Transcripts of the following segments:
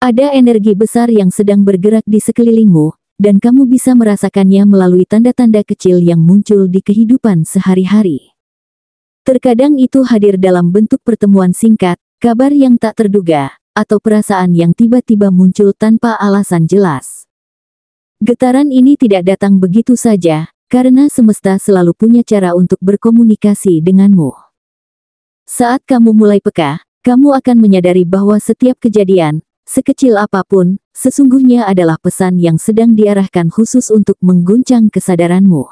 Ada energi besar yang sedang bergerak di sekelilingmu, dan kamu bisa merasakannya melalui tanda-tanda kecil yang muncul di kehidupan sehari-hari. Terkadang itu hadir dalam bentuk pertemuan singkat, kabar yang tak terduga, atau perasaan yang tiba-tiba muncul tanpa alasan jelas. Getaran ini tidak datang begitu saja, karena semesta selalu punya cara untuk berkomunikasi denganmu. Saat kamu mulai peka, kamu akan menyadari bahwa setiap kejadian, sekecil apapun, sesungguhnya adalah pesan yang sedang diarahkan khusus untuk mengguncang kesadaranmu.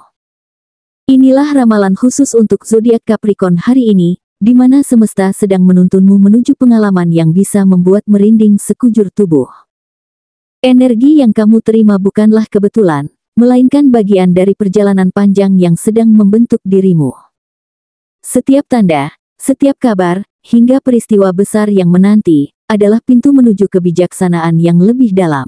Inilah ramalan khusus untuk zodiak Capricorn hari ini, di mana semesta sedang menuntunmu menuju pengalaman yang bisa membuat merinding sekujur tubuh. Energi yang kamu terima bukanlah kebetulan, melainkan bagian dari perjalanan panjang yang sedang membentuk dirimu. Setiap tanda, setiap kabar, hingga peristiwa besar yang menanti, adalah pintu menuju kebijaksanaan yang lebih dalam.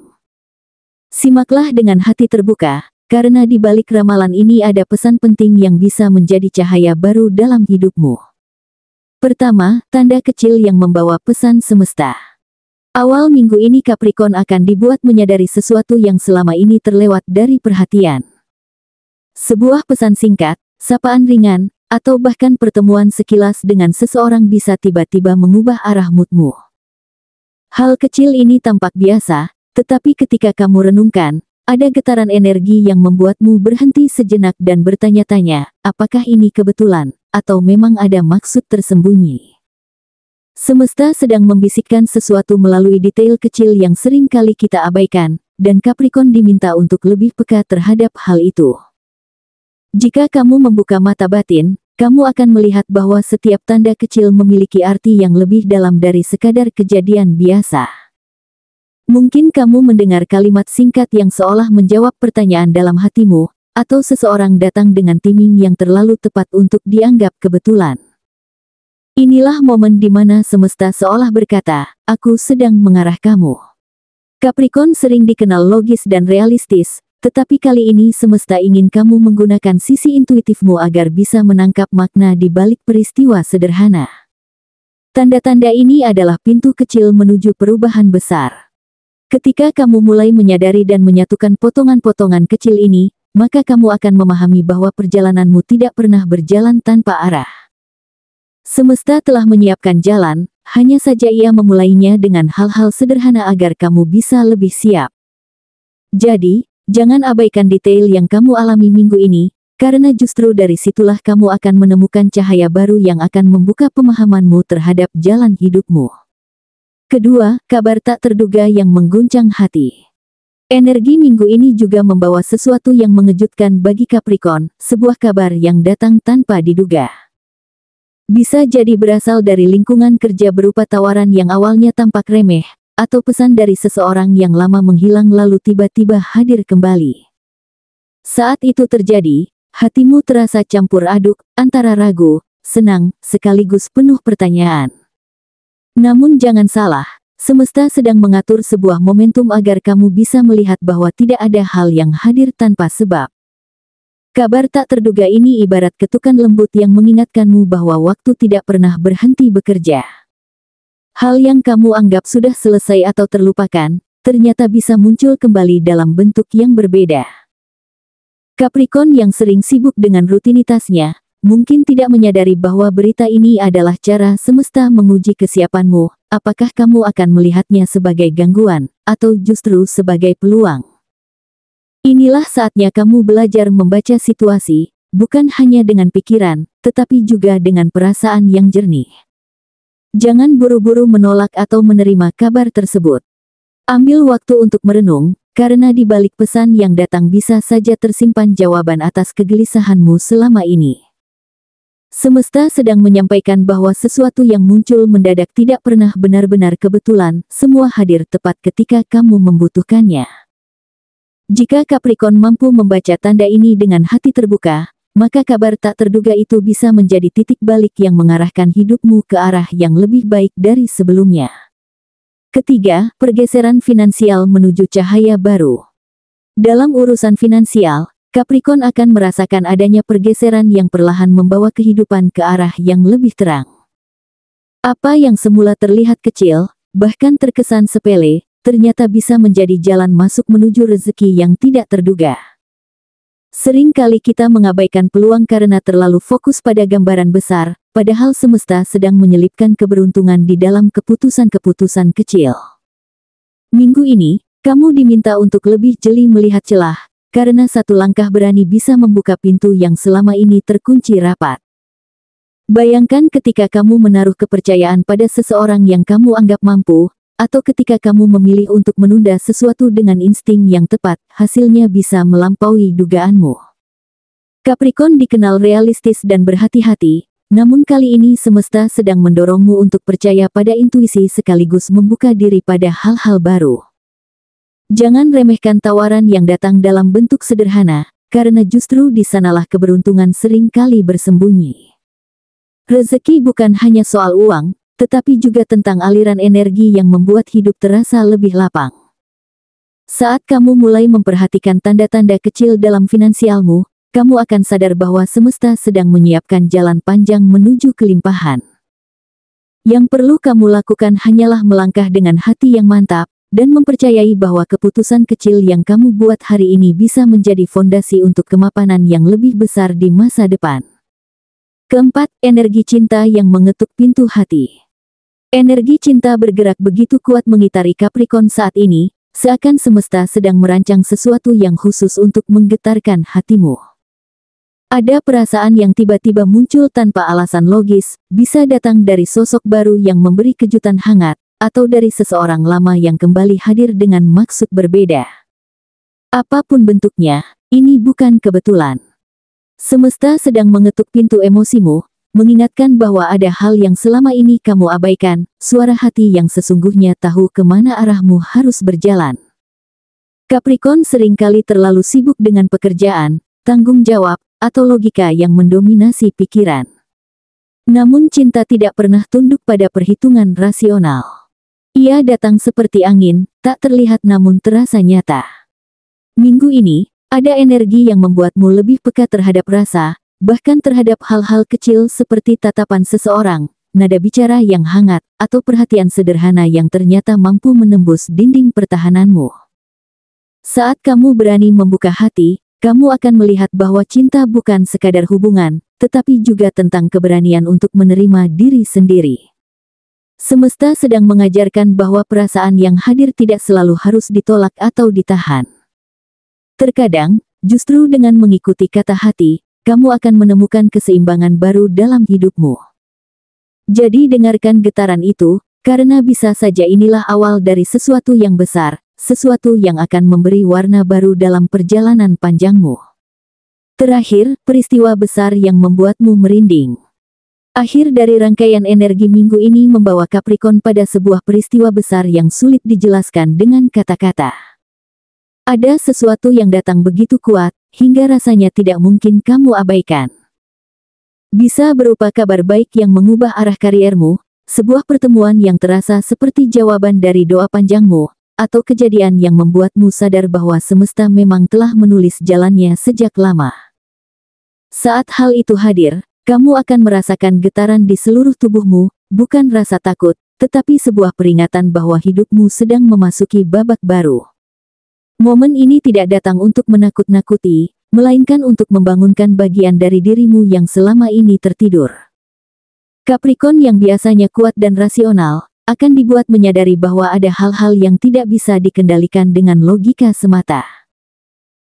Simaklah dengan hati terbuka, karena di balik ramalan ini ada pesan penting yang bisa menjadi cahaya baru dalam hidupmu. Pertama, tanda kecil yang membawa pesan semesta. Awal minggu ini Capricorn akan dibuat menyadari sesuatu yang selama ini terlewat dari perhatian. Sebuah pesan singkat, sapaan ringan, atau bahkan pertemuan sekilas dengan seseorang bisa tiba-tiba mengubah arah moodmu. Hal kecil ini tampak biasa, tetapi ketika kamu renungkan, ada getaran energi yang membuatmu berhenti sejenak dan bertanya-tanya, apakah ini kebetulan, atau memang ada maksud tersembunyi. Semesta sedang membisikkan sesuatu melalui detail kecil yang sering kali kita abaikan, dan Capricorn diminta untuk lebih peka terhadap hal itu. Jika kamu membuka mata batin, kamu akan melihat bahwa setiap tanda kecil memiliki arti yang lebih dalam dari sekadar kejadian biasa. Mungkin kamu mendengar kalimat singkat yang seolah menjawab pertanyaan dalam hatimu, atau seseorang datang dengan timing yang terlalu tepat untuk dianggap kebetulan. Inilah momen di mana semesta seolah berkata, aku sedang mengarah kamu. Capricorn sering dikenal logis dan realistis, tetapi kali ini semesta ingin kamu menggunakan sisi intuitifmu agar bisa menangkap makna di balik peristiwa sederhana. Tanda-tanda ini adalah pintu kecil menuju perubahan besar. Ketika kamu mulai menyadari dan menyatukan potongan-potongan kecil ini, maka kamu akan memahami bahwa perjalananmu tidak pernah berjalan tanpa arah. Semesta telah menyiapkan jalan, hanya saja ia memulainya dengan hal-hal sederhana agar kamu bisa lebih siap. Jadi, jangan abaikan detail yang kamu alami minggu ini, karena justru dari situlah kamu akan menemukan cahaya baru yang akan membuka pemahamanmu terhadap jalan hidupmu. Kedua, kabar tak terduga yang mengguncang hati. Energi minggu ini juga membawa sesuatu yang mengejutkan bagi Capricorn, sebuah kabar yang datang tanpa diduga. Bisa jadi berasal dari lingkungan kerja berupa tawaran yang awalnya tampak remeh, atau pesan dari seseorang yang lama menghilang lalu tiba-tiba hadir kembali. Saat itu terjadi, hatimu terasa campur aduk, antara ragu, senang, sekaligus penuh pertanyaan. Namun jangan salah, semesta sedang mengatur sebuah momentum agar kamu bisa melihat bahwa tidak ada hal yang hadir tanpa sebab. Kabar tak terduga ini ibarat ketukan lembut yang mengingatkanmu bahwa waktu tidak pernah berhenti bekerja. Hal yang kamu anggap sudah selesai atau terlupakan, ternyata bisa muncul kembali dalam bentuk yang berbeda. Capricorn yang sering sibuk dengan rutinitasnya, mungkin tidak menyadari bahwa berita ini adalah cara semesta menguji kesiapanmu, apakah kamu akan melihatnya sebagai gangguan, atau justru sebagai peluang. Inilah saatnya kamu belajar membaca situasi, bukan hanya dengan pikiran, tetapi juga dengan perasaan yang jernih. Jangan buru-buru menolak atau menerima kabar tersebut. Ambil waktu untuk merenung, karena di balik pesan yang datang bisa saja tersimpan jawaban atas kegelisahanmu selama ini. Semesta sedang menyampaikan bahwa sesuatu yang muncul mendadak tidak pernah benar-benar kebetulan, semua hadir tepat ketika kamu membutuhkannya. Jika Capricorn mampu membaca tanda ini dengan hati terbuka, maka kabar tak terduga itu bisa menjadi titik balik yang mengarahkan hidupmu ke arah yang lebih baik dari sebelumnya. Ketiga, pergeseran finansial menuju cahaya baru. Dalam urusan finansial, Capricorn akan merasakan adanya pergeseran yang perlahan membawa kehidupan ke arah yang lebih terang. Apa yang semula terlihat kecil, bahkan terkesan sepele, ternyata bisa menjadi jalan masuk menuju rezeki yang tidak terduga. Sering kali kita mengabaikan peluang karena terlalu fokus pada gambaran besar, padahal semesta sedang menyelipkan keberuntungan di dalam keputusan-keputusan kecil. Minggu ini, kamu diminta untuk lebih jeli melihat celah, karena satu langkah berani bisa membuka pintu yang selama ini terkunci rapat. Bayangkan ketika kamu menaruh kepercayaan pada seseorang yang kamu anggap mampu, atau ketika kamu memilih untuk menunda sesuatu dengan insting yang tepat, hasilnya bisa melampaui dugaanmu. Capricorn dikenal realistis dan berhati-hati, namun kali ini semesta sedang mendorongmu untuk percaya pada intuisi sekaligus membuka diri pada hal-hal baru. Jangan remehkan tawaran yang datang dalam bentuk sederhana, karena justru di sanalah keberuntungan sering kali bersembunyi. Rezeki bukan hanya soal uang, tetapi juga tentang aliran energi yang membuat hidup terasa lebih lapang. Saat kamu mulai memperhatikan tanda-tanda kecil dalam finansialmu, kamu akan sadar bahwa semesta sedang menyiapkan jalan panjang menuju kelimpahan. Yang perlu kamu lakukan hanyalah melangkah dengan hati yang mantap, dan mempercayai bahwa keputusan kecil yang kamu buat hari ini bisa menjadi fondasi untuk kemapanan yang lebih besar di masa depan. Keempat, energi cinta yang mengetuk pintu hati. Energi cinta bergerak begitu kuat mengitari Capricorn saat ini, seakan semesta sedang merancang sesuatu yang khusus untuk menggetarkan hatimu. Ada perasaan yang tiba-tiba muncul tanpa alasan logis, bisa datang dari sosok baru yang memberi kejutan hangat, atau dari seseorang lama yang kembali hadir dengan maksud berbeda. Apapun bentuknya, ini bukan kebetulan. Semesta sedang mengetuk pintu emosimu, mengingatkan bahwa ada hal yang selama ini kamu abaikan, suara hati yang sesungguhnya tahu kemana arahmu harus berjalan. Capricorn seringkali terlalu sibuk dengan pekerjaan, tanggung jawab, atau logika yang mendominasi pikiran. Namun cinta tidak pernah tunduk pada perhitungan rasional. Ia datang seperti angin, tak terlihat namun terasa nyata. Minggu ini, ada energi yang membuatmu lebih peka terhadap rasa, bahkan terhadap hal-hal kecil seperti tatapan seseorang, nada bicara yang hangat, atau perhatian sederhana yang ternyata mampu menembus dinding pertahananmu. Saat kamu berani membuka hati, kamu akan melihat bahwa cinta bukan sekadar hubungan, tetapi juga tentang keberanian untuk menerima diri sendiri. Semesta sedang mengajarkan bahwa perasaan yang hadir tidak selalu harus ditolak atau ditahan. Terkadang, justru dengan mengikuti kata hati, kamu akan menemukan keseimbangan baru dalam hidupmu. Jadi dengarkan getaran itu, karena bisa saja inilah awal dari sesuatu yang besar, sesuatu yang akan memberi warna baru dalam perjalanan panjangmu. Terakhir, peristiwa besar yang membuatmu merinding. Akhir dari rangkaian energi minggu ini membawa Capricorn pada sebuah peristiwa besar yang sulit dijelaskan dengan kata-kata. Ada sesuatu yang datang begitu kuat, hingga rasanya tidak mungkin kamu abaikan. Bisa berupa kabar baik yang mengubah arah kariermu, sebuah pertemuan yang terasa seperti jawaban dari doa panjangmu, atau kejadian yang membuatmu sadar bahwa semesta memang telah menulis jalannya sejak lama. Saat hal itu hadir, kamu akan merasakan getaran di seluruh tubuhmu, bukan rasa takut, tetapi sebuah peringatan bahwa hidupmu sedang memasuki babak baru. Momen ini tidak datang untuk menakut-nakuti, melainkan untuk membangunkan bagian dari dirimu yang selama ini tertidur. Capricorn yang biasanya kuat dan rasional, akan dibuat menyadari bahwa ada hal-hal yang tidak bisa dikendalikan dengan logika semata.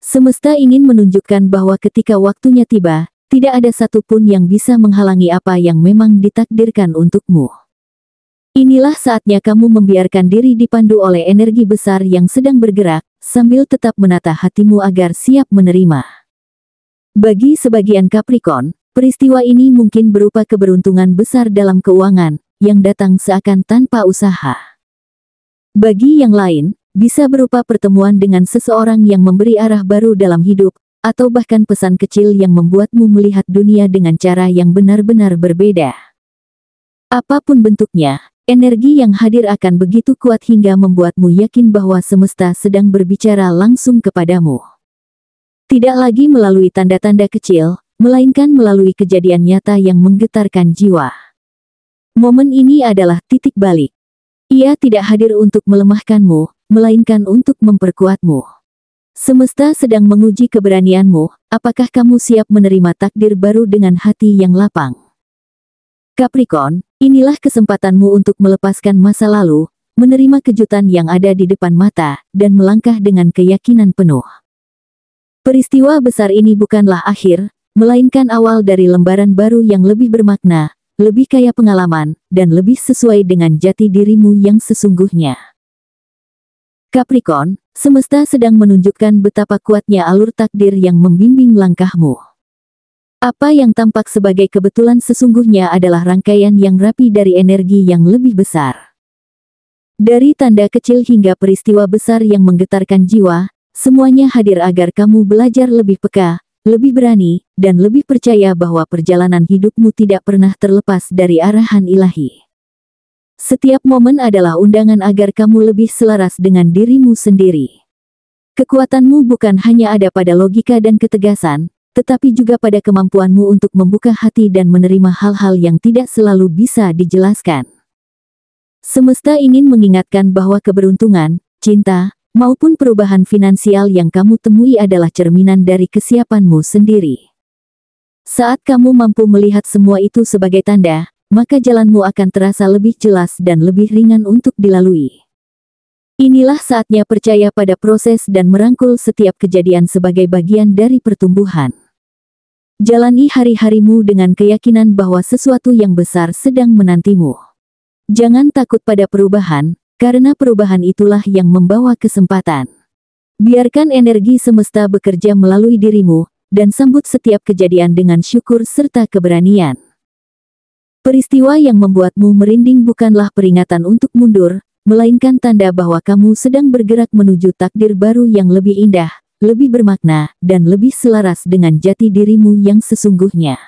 Semesta ingin menunjukkan bahwa ketika waktunya tiba, tidak ada satupun yang bisa menghalangi apa yang memang ditakdirkan untukmu. Inilah saatnya kamu membiarkan diri dipandu oleh energi besar yang sedang bergerak, sambil tetap menata hatimu agar siap menerima. Bagi sebagian Capricorn, peristiwa ini mungkin berupa keberuntungan besar dalam keuangan, yang datang seakan tanpa usaha. Bagi yang lain, bisa berupa pertemuan dengan seseorang yang memberi arah baru dalam hidup, atau bahkan pesan kecil yang membuatmu melihat dunia dengan cara yang benar-benar berbeda. Apapun bentuknya, energi yang hadir akan begitu kuat hingga membuatmu yakin bahwa semesta sedang berbicara langsung kepadamu. Tidak lagi melalui tanda-tanda kecil, melainkan melalui kejadian nyata yang menggetarkan jiwa. Momen ini adalah titik balik. Ia tidak hadir untuk melemahkanmu, melainkan untuk memperkuatmu. Semesta sedang menguji keberanianmu, apakah kamu siap menerima takdir baru dengan hati yang lapang? Capricorn, inilah kesempatanmu untuk melepaskan masa lalu, menerima kejutan yang ada di depan mata, dan melangkah dengan keyakinan penuh. Peristiwa besar ini bukanlah akhir, melainkan awal dari lembaran baru yang lebih bermakna, lebih kaya pengalaman, dan lebih sesuai dengan jati dirimu yang sesungguhnya. Capricorn, semesta sedang menunjukkan betapa kuatnya alur takdir yang membimbing langkahmu. Apa yang tampak sebagai kebetulan sesungguhnya adalah rangkaian yang rapi dari energi yang lebih besar. Dari tanda kecil hingga peristiwa besar yang menggetarkan jiwa, semuanya hadir agar kamu belajar lebih peka, lebih berani, dan lebih percaya bahwa perjalanan hidupmu tidak pernah terlepas dari arahan ilahi. Setiap momen adalah undangan agar kamu lebih selaras dengan dirimu sendiri. Kekuatanmu bukan hanya ada pada logika dan ketegasan, tetapi juga pada kemampuanmu untuk membuka hati dan menerima hal-hal yang tidak selalu bisa dijelaskan. Semesta ingin mengingatkan bahwa keberuntungan, cinta, maupun perubahan finansial yang kamu temui adalah cerminan dari kesiapanmu sendiri. Saat kamu mampu melihat semua itu sebagai tanda, maka jalanmu akan terasa lebih jelas dan lebih ringan untuk dilalui. Inilah saatnya percaya pada proses dan merangkul setiap kejadian sebagai bagian dari pertumbuhan. Jalani hari-harimu dengan keyakinan bahwa sesuatu yang besar sedang menantimu. Jangan takut pada perubahan, karena perubahan itulah yang membawa kesempatan. Biarkan energi semesta bekerja melalui dirimu, dan sambut setiap kejadian dengan syukur serta keberanian. Peristiwa yang membuatmu merinding bukanlah peringatan untuk mundur, melainkan tanda bahwa kamu sedang bergerak menuju takdir baru yang lebih indah, lebih bermakna, dan lebih selaras dengan jati dirimu yang sesungguhnya.